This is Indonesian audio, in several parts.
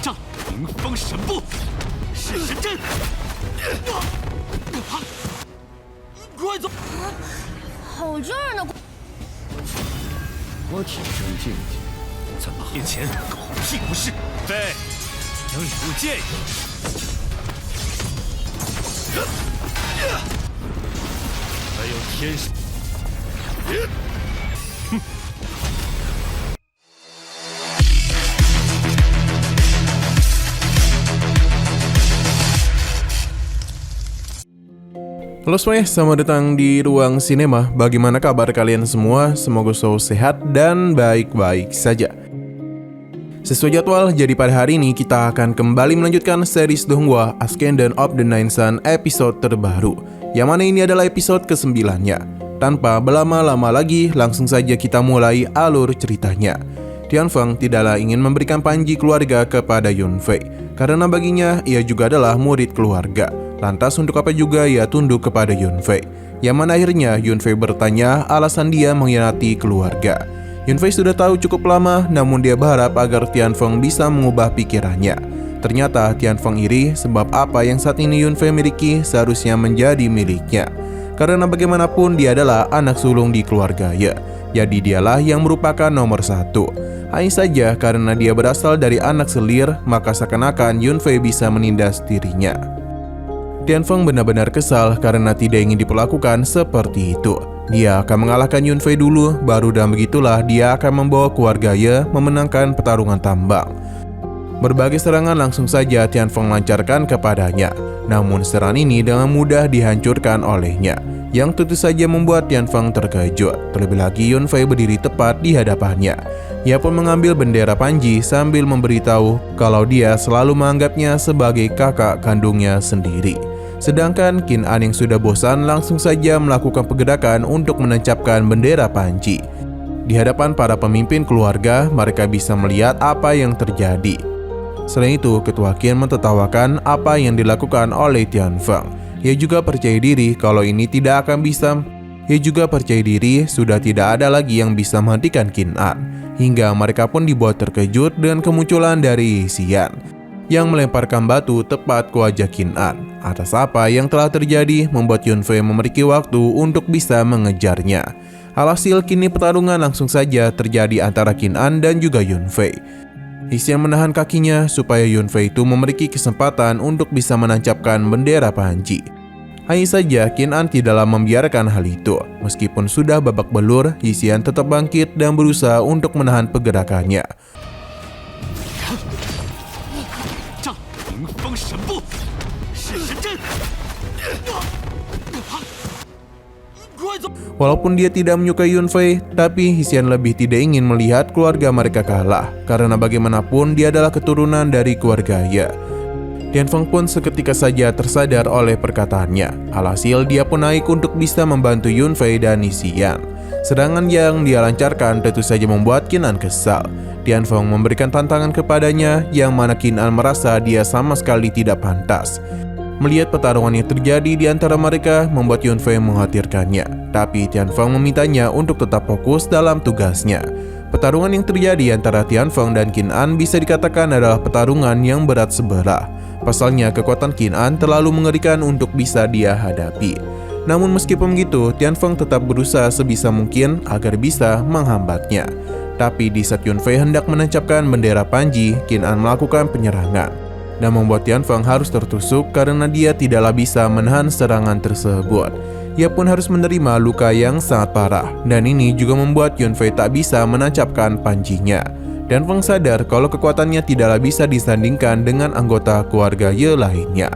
这迎风神步，是神阵。快走！好热呢！我挺身静静，怎么面前狗屁不是！飞，将礼物借一个。还有天使。Halo semuanya, selamat datang di Ruang Sinema. Bagaimana kabar kalian semua? Semoga selalu sehat dan baik-baik saja. Sesuai jadwal, jadi pada hari ini kita akan kembali melanjutkan series Donghua Ascendant of the Nine Sun episode terbaru, yang mana ini adalah episode ke-9-nya. Tanpa berlama-lama lagi, langsung saja kita mulai alur ceritanya. Tianfeng tidaklah ingin memberikan panji keluarga kepada Yunfei, karena baginya ia juga adalah murid keluarga. Lantas untuk apa juga ia tunduk kepada Yunfei? Yang mana akhirnya Yunfei bertanya alasan dia mengkhianati keluarga. Yunfei sudah tahu cukup lama, namun dia berharap agar Tianfeng bisa mengubah pikirannya. Ternyata Tianfeng iri sebab apa yang saat ini Yunfei miliki seharusnya menjadi miliknya. Karena bagaimanapun dia adalah anak sulung di keluarga ya. Jadi dialah yang merupakan nomor satu. Hanya saja karena dia berasal dari anak selir, maka seakan-akan Yunfei bisa menindas dirinya. Tianfeng benar-benar kesal karena tidak ingin diperlakukan seperti itu. Dia akan mengalahkan Yunfei dulu, baru dan begitulah dia akan membawa keluarga Ye memenangkan pertarungan tambang. Berbagai serangan langsung saja Tianfeng lancarkan kepadanya. Namun serangan ini dengan mudah dihancurkan olehnya, yang tentu saja membuat Tianfeng terkejut. Terlebih lagi Yunfei berdiri tepat di hadapannya. Ia pun mengambil bendera panji sambil memberitahu kalau dia selalu menganggapnya sebagai kakak kandungnya sendiri. Sedangkan Qin An yang sudah bosan langsung saja melakukan pergerakan untuk menancapkan bendera panji. Di hadapan para pemimpin keluarga, mereka bisa melihat apa yang terjadi. Selain itu, Ketua Qin mentertawakan apa yang dilakukan oleh Tianfeng. Ia juga percaya diri kalau ini tidak akan bisa. Ia juga percaya diri sudah tidak ada lagi yang bisa menghentikan Qin An. Hingga mereka pun dibuat terkejut dengan kemunculan dari Xian yang melemparkan batu tepat ke wajah Qin An. Atas apa yang telah terjadi membuat Yunfei memiliki waktu untuk bisa mengejarnya. Alhasil kini pertarungan langsung saja terjadi antara Qin An dan juga Yunfei. Xian menahan kakinya supaya Yunfei itu memiliki kesempatan untuk bisa menancapkan bendera panji. Hanya saja Qin An tidaklah membiarkan hal itu. Meskipun sudah babak belur, Xian tetap bangkit dan berusaha untuk menahan pergerakannya. Walaupun dia tidak menyukai Yunfei, tapi Xian lebih tidak ingin melihat keluarga mereka kalah, karena bagaimanapun dia adalah keturunan dari keluarga Ye. Tianfeng pun seketika saja tersadar oleh perkataannya. Alhasil dia pun naik untuk bisa membantu Yunfei dan Xian. Serangan yang dia lancarkan tentu saja membuat Qin An kesal. Tianfeng memberikan tantangan kepadanya, yang mana Qin An merasa dia sama sekali tidak pantas. Melihat pertarungan yang terjadi di antara mereka membuat Yunfei mengkhawatirkannya, tapi Tianfeng memintanya untuk tetap fokus dalam tugasnya. Pertarungan yang terjadi antara Tianfeng dan Qin An bisa dikatakan adalah pertarungan yang berat sebelah. Pasalnya kekuatan Qin An terlalu mengerikan untuk bisa dia hadapi. Namun meskipun begitu, Tianfeng tetap berusaha sebisa mungkin agar bisa menghambatnya. Tapi di saat Yunfei hendak menancapkan bendera panji, Qin An melakukan penyerangan dan membuat Tianfeng harus tertusuk karena dia tidaklah bisa menahan serangan tersebut. Ia pun harus menerima luka yang sangat parah, dan ini juga membuat Yunfei tak bisa menancapkan panjinya. Tianfeng sadar kalau kekuatannya tidaklah bisa disandingkan dengan anggota keluarga Ye lainnya.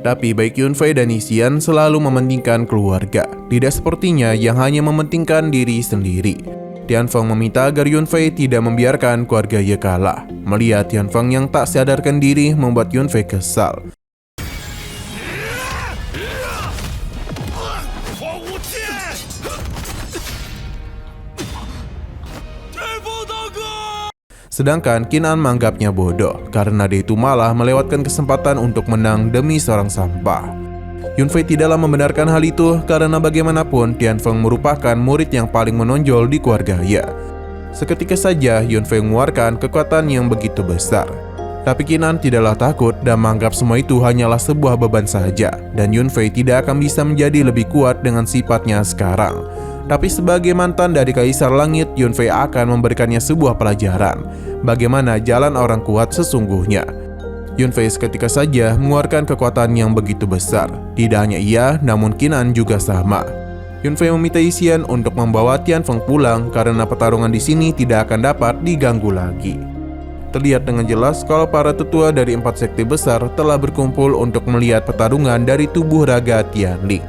Tapi baik Yunfei dan Xian selalu mementingkan keluarga, tidak sepertinya yang hanya mementingkan diri sendiri. Tianfeng meminta agar Yunfei tidak membiarkan keluarga Ye kalah. Melihat Tianfeng yang tak sadarkan diri membuat Yunfei kesal. Sedangkan Qin An menganggapnya bodoh karena dia itu malah melewatkan kesempatan untuk menang demi seorang sampah. Yunfei tidaklah membenarkan hal itu karena bagaimanapun Tianfeng merupakan murid yang paling menonjol di keluarga Ye. Seketika saja Yunfei mengeluarkan kekuatan yang begitu besar. Tapi Qin An tidaklah takut dan menganggap semua itu hanyalah sebuah beban saja, dan Yunfei tidak akan bisa menjadi lebih kuat dengan sifatnya sekarang. Tapi sebagai mantan dari Kaisar Langit, Yunfei akan memberikannya sebuah pelajaran bagaimana jalan orang kuat sesungguhnya. Yunfei seketika saja mengeluarkan kekuatan yang begitu besar. Tidak hanya ia, namun Qin An juga sama. Yunfei meminta Xian untuk membawa Tianfeng pulang karena pertarungan di sini tidak akan dapat diganggu lagi. Terlihat dengan jelas kalau para tetua dari 4 sekte besar telah berkumpul untuk melihat pertarungan dari tubuh raga Tianling.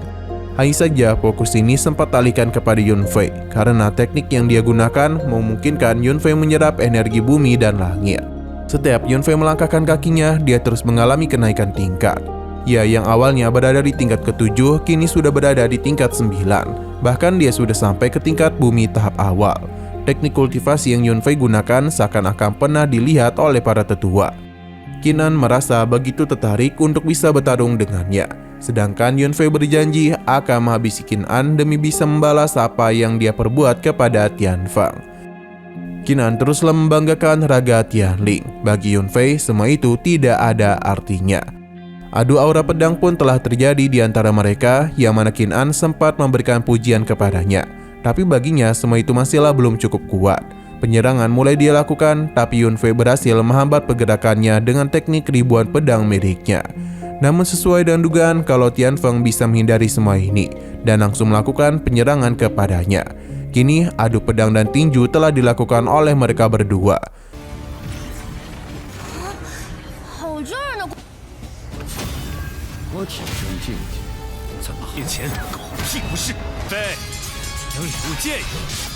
Hanya saja fokus ini sempat alihkan kepada Yunfei karena teknik yang dia gunakan memungkinkan Yunfei menyerap energi bumi dan langit. Setiap Yunfei melangkahkan kakinya, dia terus mengalami kenaikan tingkat. Ia yang awalnya berada di tingkat ke-7, kini sudah berada di tingkat 9. Bahkan dia sudah sampai ke tingkat bumi tahap awal. Teknik kultivasi yang Yunfei gunakan seakan-akan pernah dilihat oleh para tetua. Qin An merasa begitu tertarik untuk bisa bertarung dengannya. Sedangkan Yunfei berjanji akan menghabisi Qin An demi bisa membalas apa yang dia perbuat kepada Tianfeng. Qin An teruslah membanggakan raga Tianling. Bagi Yunfei, semua itu tidak ada artinya. Adu aura pedang pun telah terjadi di antara mereka, yang mana Qin An sempat memberikan pujian kepadanya. Tapi baginya semua itu masihlah belum cukup kuat. Penyerangan mulai dia lakukan, tapi Yunfei berhasil menghambat pergerakannya dengan teknik ribuan pedang miliknya. Namun sesuai dengan dugaan kalau Tianfeng bisa menghindari semua ini dan langsung melakukan penyerangan kepadanya. Kini adu pedang dan tinju telah dilakukan oleh mereka berdua. 好热呢！我体生劲气，怎么面前狗屁不是！飞，等礼物见识。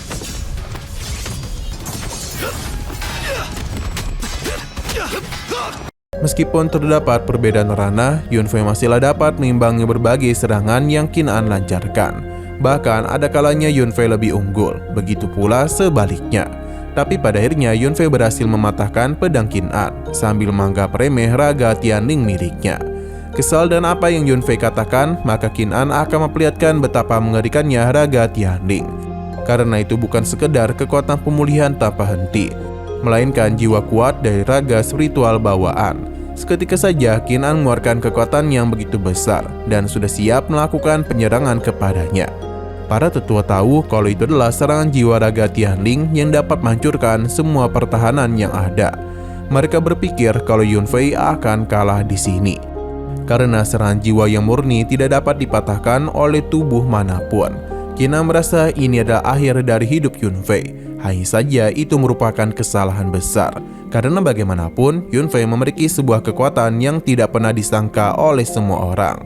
Meskipun terdapat perbedaan ranah, Yunfei masihlah dapat mengimbangi berbagai serangan yang Qin An lancarkan. Bahkan ada kalanya Yunfei lebih unggul, begitu pula sebaliknya. Tapi pada akhirnya Yunfei berhasil mematahkan pedang Qin An sambil menganggap remeh raga Tianling miliknya. Kesal dan apa yang Yunfei katakan, maka Qin An akan memperlihatkan betapa mengerikannya raga Tianling. Karena itu bukan sekedar kekuatan pemulihan tanpa henti, melainkan jiwa kuat dari raga spiritual bawaan. Seketika saja Qin An mengeluarkan kekuatan yang begitu besar dan sudah siap melakukan penyerangan kepadanya. Para tetua tahu kalau itu adalah serangan jiwa raga Tianling yang dapat menghancurkan semua pertahanan yang ada. Mereka berpikir kalau Yunfei akan kalah di sini. Karena serangan jiwa yang murni tidak dapat dipatahkan oleh tubuh manapun. Qin An merasa ini adalah akhir dari hidup Yunfei. Hanya saja itu merupakan kesalahan besar. Karena bagaimanapun, Yunfei memiliki sebuah kekuatan yang tidak pernah disangka oleh semua orang.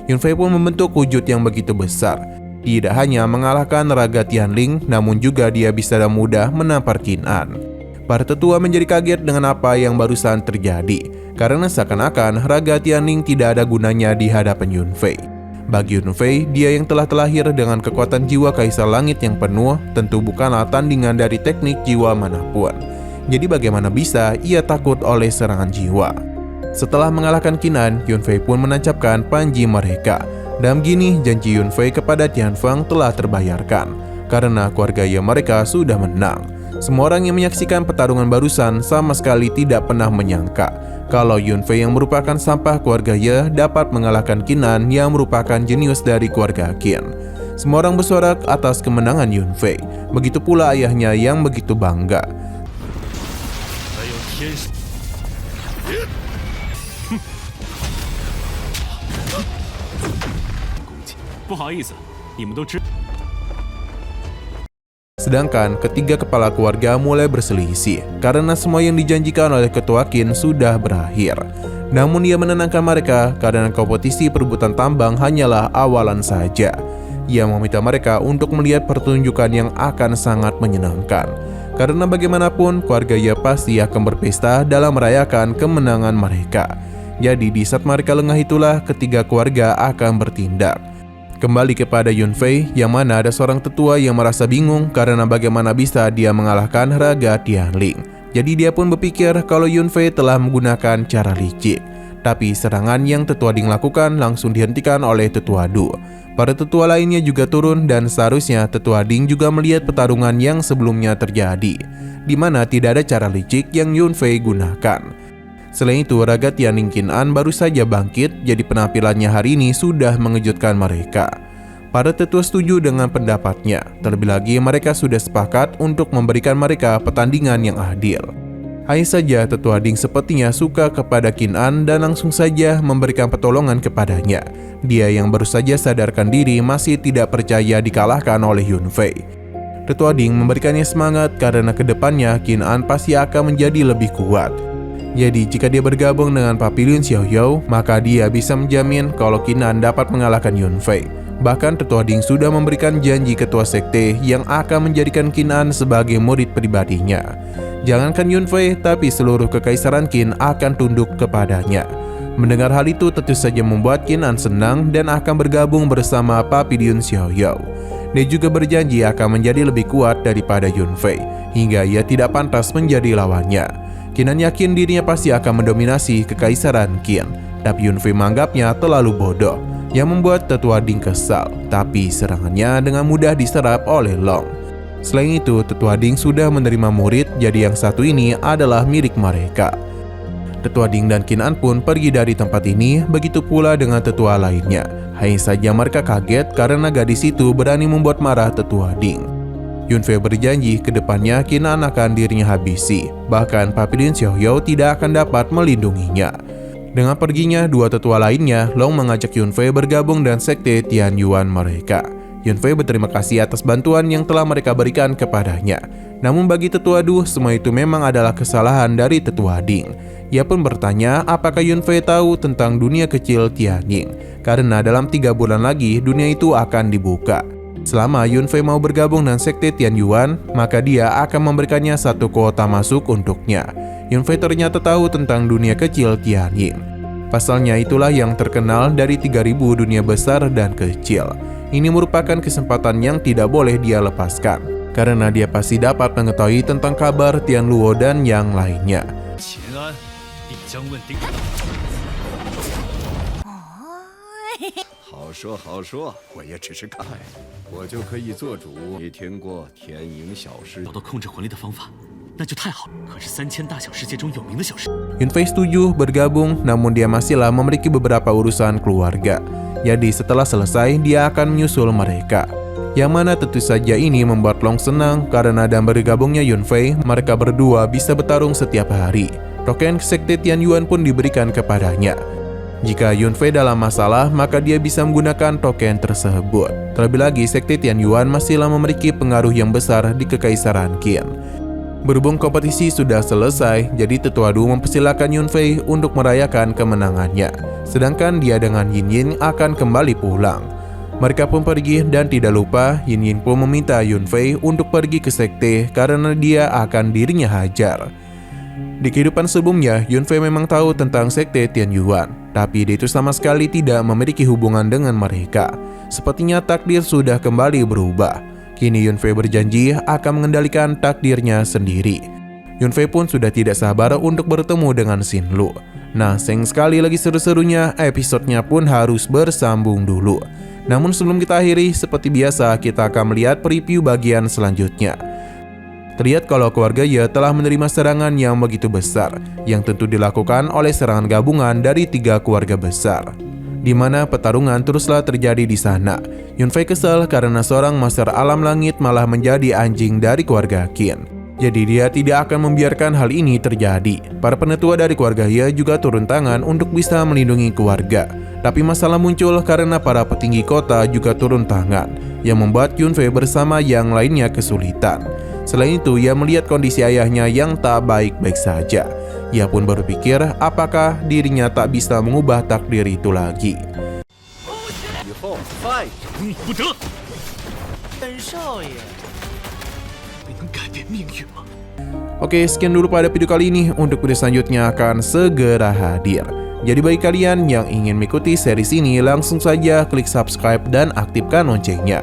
Yunfei pun membentuk wujud yang begitu besar. Tidak hanya mengalahkan raga Tianling, namun juga dia bisa dengan mudah menampar Qin An. Para tetua menjadi kaget dengan apa yang barusan terjadi, karena seakan-akan raga Tianling tidak ada gunanya di hadapan Yunfei. Bagi Yunfei, dia yang telah terlahir dengan kekuatan jiwa Kaisar Langit yang penuh, tentu bukanlah tandingan dari teknik jiwa manapun. Jadi bagaimana bisa ia takut oleh serangan jiwa? Setelah mengalahkan Qin An, Yunfei pun menancapkan panji mereka. Dan begini janji Yunfei kepada Tianfeng telah terbayarkan, karena keluarga mereka sudah menang. Semua orang yang menyaksikan pertarungan barusan sama sekali tidak pernah menyangka kalau Yunfei yang merupakan sampah keluarga dapat mengalahkan Qin An yang merupakan jenius dari keluarga Qin. Semua orang bersorak atas kemenangan Yunfei. Begitu pula ayahnya yang begitu bangga. 不好意思，你们都知。 Sedangkan ketiga kepala keluarga mulai berselisih karena semua yang dijanjikan oleh ketua Qin sudah berakhir. Namun ia menenangkan mereka karena kompetisi perebutan tambang hanyalah awalan saja. Ia meminta mereka untuk melihat pertunjukan yang akan sangat menyenangkan. Karena bagaimanapun keluarga pasti akan berpesta dalam merayakan kemenangan mereka. Jadi di saat mereka lengah itulah ketiga keluarga akan bertindak. Kembali kepada Yunfei, yang mana ada seorang tetua yang merasa bingung karena bagaimana bisa dia mengalahkan raga Tianling. Jadi dia pun berpikir kalau Yunfei telah menggunakan cara licik. Tapi serangan yang Tetua Ding lakukan langsung dihentikan oleh Tetua Du. Para tetua lainnya juga turun dan seharusnya Tetua Ding juga melihat pertarungan yang sebelumnya terjadi, di mana tidak ada cara licik yang Yunfei gunakan. Selain itu, raga Tianning Qin'an baru saja bangkit, jadi penampilannya hari ini sudah mengejutkan mereka. Para tetua setuju dengan pendapatnya, terlebih lagi mereka sudah sepakat untuk memberikan mereka pertandingan yang adil. Hanya saja Tetua Ding sepertinya suka kepada Qin'an dan langsung saja memberikan pertolongan kepadanya. Dia yang baru saja sadarkan diri masih tidak percaya dikalahkan oleh Yunfei. Tetua Ding memberikannya semangat karena kedepannya Qin'an pasti akan menjadi lebih kuat. Jadi jika dia bergabung dengan Papiliun Xiaoyou, maka dia bisa menjamin kalau Qin'an dapat mengalahkan Yunfei. Bahkan Tetua Ding sudah memberikan janji ketua sekte yang akan menjadikan Qin'an sebagai murid pribadinya. Jangankan Yunfei, tapi seluruh kekaisaran Qin akan tunduk kepadanya. Mendengar hal itu tentu saja membuat Qin'an senang dan akan bergabung bersama Papiliun Xiaoyou. Dia juga berjanji akan menjadi lebih kuat daripada Yunfei, hingga ia tidak pantas menjadi lawannya. Qin'an yakin dirinya pasti akan mendominasi kekaisaran Qin, tapi Yunfei menganggapnya terlalu bodoh, yang membuat Tetua Ding kesal, tapi serangannya dengan mudah diserap oleh Long. Selain itu, Tetua Ding sudah menerima murid, jadi yang satu ini adalah milik mereka. Tetua Ding dan Qin'an pun pergi dari tempat ini, begitu pula dengan tetua lainnya. Hanya saja mereka kaget karena gadis itu berani membuat marah Tetua Ding. Yunfei berjanji ke depannya Qin'an akan dirinya habisi, bahkan Papiliun Xiaoyou tidak akan dapat melindunginya. Dengan perginya dua tetua lainnya, Long mengajak Yunfei bergabung dan sekte Tianyuan mereka. Yunfei berterima kasih atas bantuan yang telah mereka berikan kepadanya. Namun bagi Tetua Du, semua itu memang adalah kesalahan dari Tetua Ding. Ia pun bertanya apakah Yunfei tahu tentang dunia kecil Tianning, karena dalam 3 bulan lagi dunia itu akan dibuka. Selama Yunfei mau bergabung dengan sekte Tianyuan, maka dia akan memberikannya 1 kuota masuk untuknya. Yunfei ternyata tahu tentang dunia kecil Tianning. Pasalnya itulah yang terkenal dari 3000 dunia besar dan kecil. Ini merupakan kesempatan yang tidak boleh dia lepaskan, karena dia pasti dapat mengetahui tentang kabar Tianluo dan yang lainnya. 好说好说，我也只是看，我就可以做主。你听过天影小师？找到控制魂力的方法，那就太好了。可是3000大小世界中有名的小师。 Yunfei setuju bergabung, namun dia masihlah memiliki beberapa urusan keluarga. Jadi setelah selesai, dia akan menyusul mereka. Yang mana tentu saja ini membuat Long senang karena dan bergabungnya Yunfei, mereka berdua bisa bertarung setiap hari. Token sekte Tianyuan pun diberikan kepadanya. Jika Yunfei dalam masalah, maka dia bisa menggunakan token tersebut. Terlebih lagi, sekte Tianyuan masihlah memiliki pengaruh yang besar di kekaisaran Qin. Berhubung kompetisi sudah selesai, jadi Tetua Du mempersilahkan Yunfei untuk merayakan kemenangannya. Sedangkan dia dengan Yin akan kembali pulang. Mereka pun pergi dan tidak lupa Yin pun meminta Yunfei untuk pergi ke sekte karena dia akan dirinya hajar. Di kehidupan sebelumnya, Yunfei memang tahu tentang sekte Tianyuan, tapi dia itu sama sekali tidak memiliki hubungan dengan mereka. Sepertinya takdir sudah kembali berubah. Kini Yunfei berjanji akan mengendalikan takdirnya sendiri. Yunfei pun sudah tidak sabar untuk bertemu dengan Xinlu. Nah, sayang sekali lagi seru-serunya, episodenya pun harus bersambung dulu. Namun sebelum kita akhiri, seperti biasa kita akan melihat preview bagian selanjutnya. Terlihat kalau keluarga Ye telah menerima serangan yang begitu besar, yang tentu dilakukan oleh serangan gabungan dari 3 keluarga besar, di mana pertarungan teruslah terjadi di sana. Yunfei kesal karena seorang master alam langit malah menjadi anjing dari keluarga Qin. Jadi dia tidak akan membiarkan hal ini terjadi. Para penetua dari keluarga Ye juga turun tangan untuk bisa melindungi keluarga. Tapi masalah muncul karena para petinggi kota juga turun tangan, yang membuat Yunfei bersama yang lainnya kesulitan. Selain itu, ia melihat kondisi ayahnya yang tak baik-baik saja. Ia pun berpikir apakah dirinya tak bisa mengubah takdir itu lagi. 以后 fight。不得！本少爷，你能改变命运吗？ Oke, sekian dulu pada video kali ini. Untuk video selanjutnya akan segera hadir. Jadi bagi kalian yang ingin mengikuti series ini, langsung saja klik subscribe dan aktifkan loncengnya.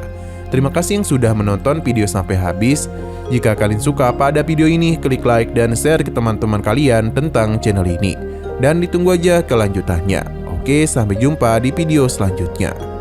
Terima kasih yang sudah menonton video sampai habis. Jika kalian suka pada video ini, klik like dan share ke teman-teman kalian tentang channel ini. Dan ditunggu aja kelanjutannya. Oke, sampai jumpa di video selanjutnya.